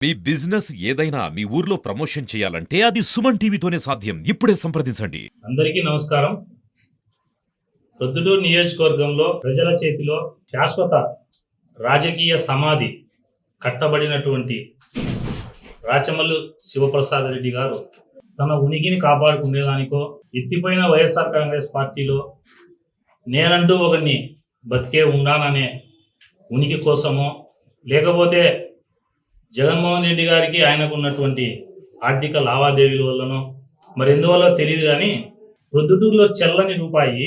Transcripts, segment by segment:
మీ business ఏదైనా మీ ఊర్లో promotion చేయాలంటే అది సుమన్ టీవీతోనే సాధ్యం. ఇప్పుడే సంప్రదించండి. అందరికీ నమస్కారం. ప్రొద్దుటూరు నియోజకవర్గంలో ప్రజల చేతిలో శాశ్వత రాజకీయ సమాధి కట్టబడినటువంటి రాచమల్లు శివప్రసాద్ రెడ్డి గారు తన ఉనికిని కాపాడుకునేదానికో, ఎత్తిపోయిన వైఎస్ఆర్ కాంగ్రెస్ పార్టీలో నేనంటూ ఒకరిని బతికే ఉండాలనే ఉనికి కోసమో, లేకపోతే జగన్మోహన్ రెడ్డి గారికి ఆయనకు ఉన్నటువంటి ఆర్థిక లావాదేవీల వల్లనో మరి ఎందువల్ల తెలియదు, కానీ ప్రొద్దుటూరులో చెల్లని రూపాయి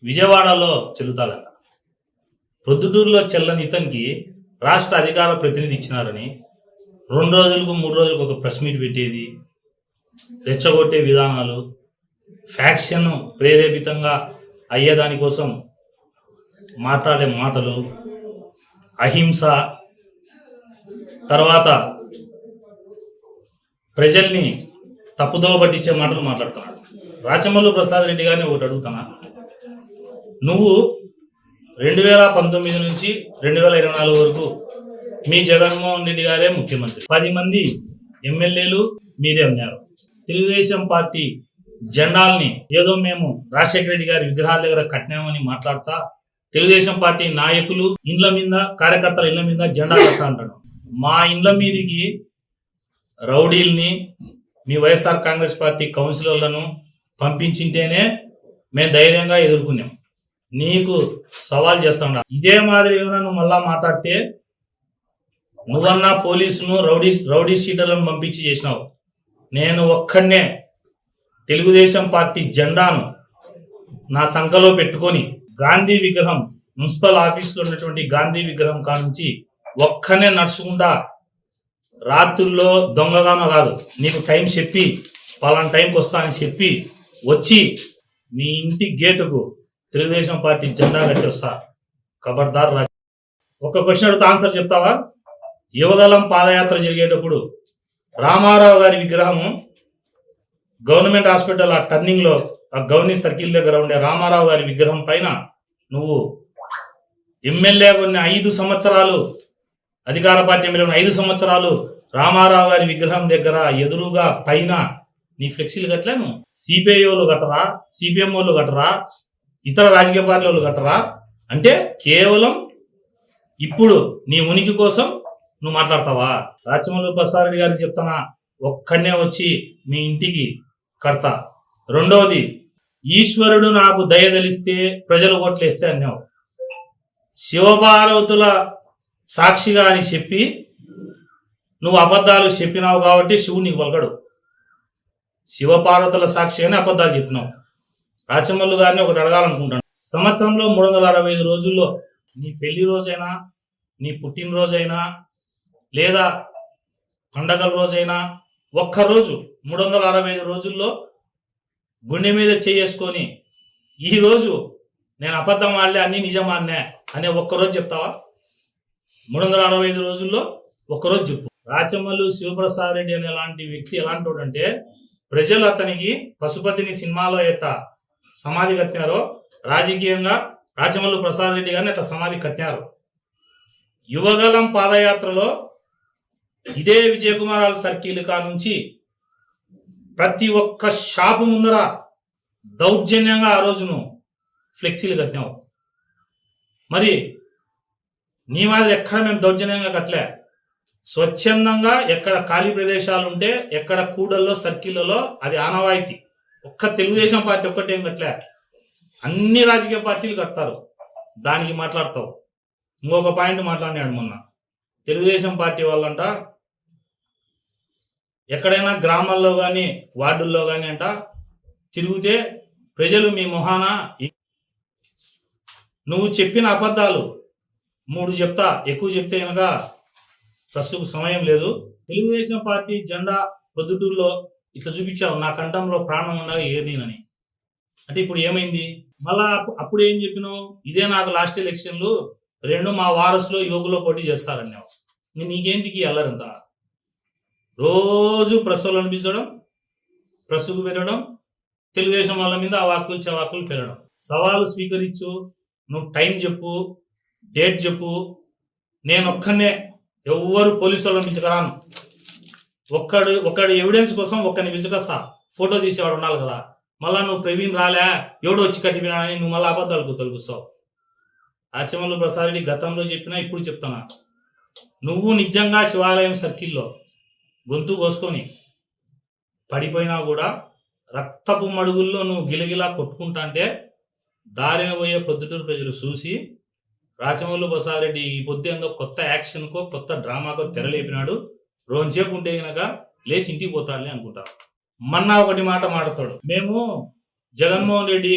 విజయవాడలో చెల్లుతాదంట. ప్రొద్దుటూరులో చెల్లని ఇతనికి రాష్ట్ర అధికార ప్రతినిధి ఇచ్చినారని 2 రోజులకు 3 రోజులకు ఒక ప్రెస్ మీట్ పెట్టేది, రెచ్చగొట్టే విధానాలు, ఫ్యాక్షన్ ప్రేరేపితంగా అయ్యేదానికోసం మాట్లాడే మాటలు, అహింస, తర్వాత ప్రజల్ని తప్పుదోవ పట్టించే మాటలు మాట్లాడుతున్నాడు. రాచమల్లు ప్రసాద్ రెడ్డి గారిని ఒకటి అడుగుతున్నా, నువ్వు 2019 నుంచి 2024 వరకు మీ జగన్మోహన్ రెడ్డి గారే ముఖ్యమంత్రి, 10 మంది ఎమ్మెల్యేలు మీరే ఉన్నారు. తెలుగుదేశం పార్టీ జెండాల్ని ఏదో మేము రాజశేఖర రెడ్డి గారి విగ్రహాల దగ్గర కట్టినామని మాట్లాడతా, తెలుగుదేశం పార్టీ నాయకులు ఇండ్ల మీద, కార్యకర్తల ఇండ్ల మీద జెండా కట్టా అంటాడు. మా ఇండ్ల మీదికి రౌడీల్ని, మీ వైఎస్ఆర్ కాంగ్రెస్ పార్టీ కౌన్సిలర్లను పంపించింటేనే మేము ధైర్యంగా ఎదుర్కొన్నాం. నీకు సవాల్ చేస్తాడా? ఇదే మాదిరిగా నువ్వు మళ్ళా మాట్లాడితే నువ్వన్నా పోలీసును రౌడీ షీటర్లను పంపించి చేసినావు. నేను ఒక్కడనే తెలుగుదేశం పార్టీ జెండాను నా సంఖలో పెట్టుకొని గాంధీ విగ్రహం, మున్సిపల్ ఆఫీసులో ఉన్నటువంటి గాంధీ విగ్రహం కానుంచి ఒక్కనే నడుచుకుంటా రాత్రుల్లో దొంగగానో కాదు, నీకు టైం చెప్పి పలానా టైంకి వస్తా అని చెప్పి వచ్చి మీ ఇంటి గేటుకు తెలుగుదేశం పార్టీ జెండా కట్టి వస్తా. ఖబర్దార్ రాజు. ఒక క్వశ్చన్ అడిగితే ఆన్సర్ చెప్తావా? యువదళం పాదయాత్ర జరిగేటప్పుడు రామారావు గారి విగ్రహము గవర్నమెంట్ హాస్పిటల్ ఆ టర్నింగ్ లో, ఆ గవర్నమెంట్ సర్కిల్ దగ్గర ఉండే రామారావు గారి విగ్రహం పైన నువ్వు ఎమ్మెల్యే కొన్ని 5 సంవత్సరాలు, అధికార పార్టీ ఎమ్మెల్యే 5 సంవత్సరాలు రామారావు గారి విగ్రహం దగ్గర ఎదురుగా పైన నీ ఫ్లెక్సీలు కట్టలేను. సిపిఐ వాళ్ళు కట్టరా, సిపిఎం వాళ్ళు కట్టరా, ఇతర రాజకీయ పార్టీ వాళ్ళు కట్టరా? అంటే కేవలం ఇప్పుడు నీ ఉనికి కోసం నువ్వు మాట్లాడతావా? రాచమల్లు ప్రసాద్ రెడ్డి గారికి చెప్తానా, ఒక్కడనే వచ్చి మీ ఇంటికి కడతా. రెండవది, ఈశ్వరుడు నాకు దయదలిస్తే ప్రజలు ఓట్లేస్తే అన్నావు. శివపార్వతుల సాక్షిగా అని చెప్పి నువ్వు అబద్ధాలు చెప్పినావు కాబట్టి శివుడు నీకు పలకడు. శివపార్వతుల సాక్షిగానే అబద్ధాలు చెప్పినావు. రాచమల్లు గారిని ఒకటి అడగాలనుకుంటాను. సంవత్సరంలో 365 రోజుల్లో నీ పెళ్లి రోజైనా, నీ పుట్టినరోజైనా, లేదా పండగల రోజైనా, ఒక్కరోజు 365 రోజుల్లో గుండె మీద చేసుకొని ఈరోజు నేను అబద్ధం ఆడలే, అన్ని నిజం ఆడినా అనే ఒక్కరోజు చెప్తావా? 365 రోజుల్లో ఒక్కరోజు చెప్పు. రాచమల్లు శివప్రసాద్ రెడ్డి అనే లాంటి వ్యక్తి ఎలాంటి అంటే, ప్రజలు అతనికి పశుపతిని సినిమాలో ఎట్లా సమాధి కట్టినారో రాజకీయంగా రాచమల్లు ప్రసాద్ రెడ్డి గారిని అట్లా సమాధి కట్టినారు. యువగలం పాదయాత్రలో ఇదే విజయకుమారాల సర్కిల్ కా నుంచి ప్రతి ఒక్క షాపు ముందర దౌర్జన్యంగా ఆ రోజును ఫ్లెక్సీలు కట్టినావు. మరి నీ మాదిరి ఎక్కడ మేము దౌర్జన్యంగా కట్టలే. స్వచ్ఛందంగా ఎక్కడ ఖాళీ ప్రదేశాలు ఉంటే, ఎక్కడ కూడల్లో, సర్కిళ్లలో అది ఆనవాయితీ. ఒక్క తెలుగుదేశం పార్టీ ఒక్కటేం కట్టలే, అన్ని రాజకీయ పార్టీలు కడతారు. దానికి మాట్లాడతావు. ఇంకొక పాయింట్ మాట్లాడినాడు మొన్న, తెలుగుదేశం పార్టీ వాళ్ళంట ఎక్కడైనా గ్రామాల్లో కానీ వార్డుల్లో కానీ అంట తిరిగితే ప్రజలు మీ మొహాన, నువ్వు చెప్పిన అబద్ధాలు 3 చెప్తా, ఎక్కువ చెప్తే కనుక ప్రస్తుతం సమయం లేదు. తెలుగుదేశం పార్టీ జెండా ప్రొద్దుటూరులో ఇట్లా చూపించావు, నా కంఠంలో ప్రాణం ఉండగా ఏర్నీనని. అంటే ఇప్పుడు ఏమైంది? మళ్ళా అప్పుడు ఏం చెప్పినావు? ఇదే నాకు లాస్ట్ ఎలక్షన్లు 2 మా వారసులో యువకులో పోటీ చేస్తారన్నావు. నీకేంటికి అల్లరంతా? రోజు ప్రశ్నలు అనిపించడం, ప్రశ్నకు పెరగడం, తెలుగుదేశం వాళ్ళ మీద ఆ వాక్కులు చవాకులు పెరగడం. సవాలు స్వీకరించు, నువ్వు టైం చెప్పు, డేట్ చెప్పు, నేను ఒక్కనే ఎవ్వరు పోలీసు వాళ్ళని పిలుచుకరాను. ఒక్కడి ఎవిడెన్స్ కోసం ఒక్కడిని పిలుచుకొస్తా, ఫోటో తీసేవాడు ఉండాలి కదా. మళ్ళా నువ్వు ప్రవీణ్ రాలే, ఎవడు వచ్చి కట్టిపోయినాడని నువ్వు మళ్ళీ అబద్ధాలకు తొలగిస్తావు. రాచమల్లు ప్రసాద్ రెడ్డి గతంలో చెప్పినా ఇప్పుడు చెప్తున్నా, నువ్వు నిజంగా శివాలయం సర్కిల్లో గొంతు కోసుకొని పడిపోయినా కూడా రక్తపు మడుగుల్లో నువ్వు గిలగిలా కొట్టుకుంటా అంటే దారిన పోయే పొద్దుటూరు ప్రజలు చూసి రాచమల్లు ప్రసాద్ రెడ్డి ఈ పొద్దు ఏందో కొత్త యాక్షన్కో కొత్త డ్రామాకో తెరలేపినాడు, రోజుసేపు ఉంటే గనక లేచి ఇంటికి పోతాడులే అనుకుంటారు. మొన్న ఒకటి మాట మాట్లాడతాడు, మేము జగన్మోహన్ రెడ్డి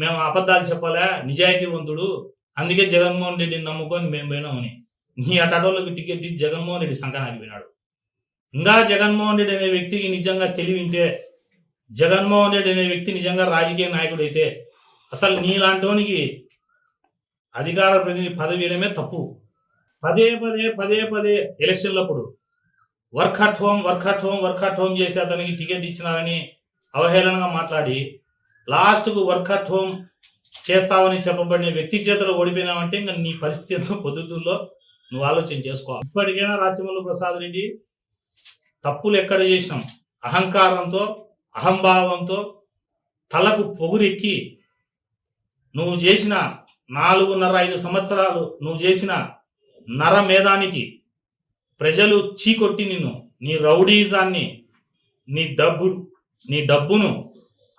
మేము అబద్ధాలు చెప్పాలా, నిజాయితీవంతుడు, అందుకే జగన్మోహన్ రెడ్డిని నమ్ముకొని మేము పోయినామని. నీ అటోళ్ళకి టికెట్ ఇచ్చి జగన్మోహన్ రెడ్డి సంకనాకి పోయినాడు. ఇంకా జగన్మోహన్ రెడ్డి అనే వ్యక్తికి నిజంగా తెలివింటే, జగన్మోహన్ రెడ్డి అనే వ్యక్తి నిజంగా రాజకీయ నాయకుడు అయితే అసలు నీలాంటోనికి అధికార ప్రతినిధి పదవి ఇవ్వడమే తప్పు. పదే పదే ఎలక్షన్లప్పుడు వర్క్ అట్ హోమ్ చేసి అతనికి టికెట్ ఇచ్చినారని అవహేళనగా మాట్లాడి లాస్ట్కు వర్క్ అట్ హోమ్ చేస్తావని చెప్పబడిన వ్యక్తి చేతులు ఓడిపోయినావంటే ఇంకా నీ పరిస్థితి ఎంతో పొద్దుటూరులో నువ్వు ఆలోచన చేసుకోవాలి. ఇప్పటికైనా రాచమల్లు ప్రసాద్ రెడ్డి తప్పులు ఎక్కడ చేసినాం, అహంకారంతో అహంభావంతో తలకు పొగురెక్కి నువ్వు చేసిన 4.5 సంవత్సరాలు నువ్వు చేసిన నరమేధానికి ప్రజలు చీకొట్టి నిన్ను, నీ రౌడీజాన్ని, నీ డబ్బును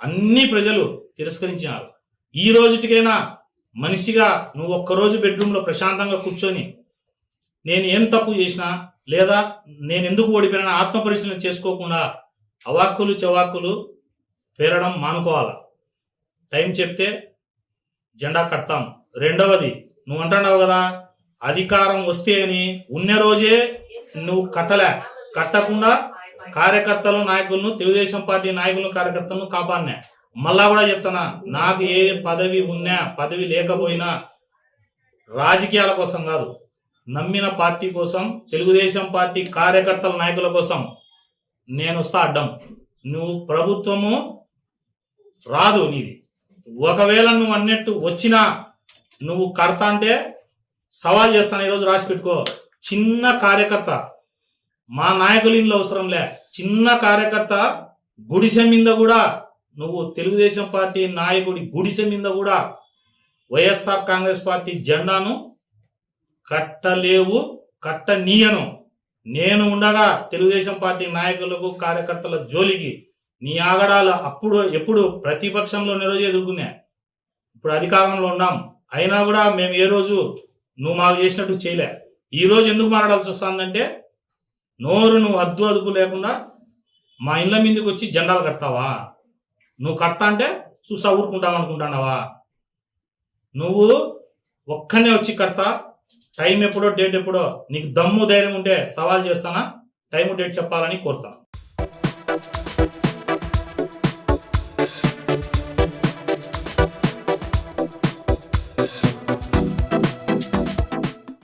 అన్ని ప్రజలు తిరస్కరించినారు. ఈ రోజుటికైనా మనిషిగా నువ్వు ఒక్కరోజు బెడ్రూమ్లో ప్రశాంతంగా కూర్చొని నేను ఏం తప్పు చేసినా లేదా నేను ఎందుకు ఓడిపోయినా ఆత్మ పరిశీలన చేసుకోకుండా అవాక్కులు చవాక్కులు పేరడం మానుకోవాలా. టైం చెప్తే జెండా కడతాం. రెండవది, నువ్వు అంటున్నావు కదా అధికారం వస్తే అని, ఉన్న రోజే నువ్వు కట్టకుండా కార్యకర్తలు నాయకులను, తెలుగుదేశం పార్టీ నాయకులను కార్యకర్తలను కాపాడినా. మళ్ళా కూడా చెప్తున్నా, నాకు ఏ పదవి ఉన్నా పదవి లేకపోయినా రాజకీయాల కోసం కాదు, నమ్మిన పార్టీ కోసం, తెలుగుదేశం పార్టీ కార్యకర్తల నాయకుల కోసం నేను వస్తా అడ్డం. నువ్వు ప్రభుత్వము రాదు నీది. ఒకవేళ నువ్వు అన్నట్టు వచ్చినా నువ్వు కడతా అంటే సవాల్ చేస్తాను. ఈరోజు రాసి పెట్టుకో, చిన్న కార్యకర్త, మా నాయకులు ఇంట్లో అవసరంలే, చిన్న కార్యకర్త గుడిసె మీద కూడా నువ్వు తెలుగుదేశం పార్టీ నాయకుడి గుడిసె మీద కూడా వైఎస్ఆర్ కాంగ్రెస్ పార్టీ జెండాను కట్టలేవు, కట్టనీయను. నేను ఉండగా తెలుగుదేశం పార్టీ నాయకులకు కార్యకర్తల జోలికి నీ ఆగడాలు ఎప్పుడు ప్రతిపక్షంలో రోజు ఎదుర్కొన్నా, ఇప్పుడు అధికారంలో ఉన్నాం, అయినా కూడా మేము ఏ రోజు నువ్వు మాకు చేసినట్టు చేయలే. ఈ రోజు ఎందుకు మాట్లాడాల్సి వస్తుందంటే, నువ్వు అదుపు లేకుండా మా ఇళ్ళ మీదకి వచ్చి జెండాలు కడతావా? నువ్వు కడతా అంటే చూసా ఊరుకుంటావు అనుకుంటున్నావా? నువ్వు ఒక్కనే వచ్చి కడతా, టైం ఎప్పుడో డేట్ ఎప్పుడో, నీకు దమ్ము ధైర్యం ఉంటే సవాల్ చేస్తానా, టైం డేట్ చెప్పాలని కోరుతాను.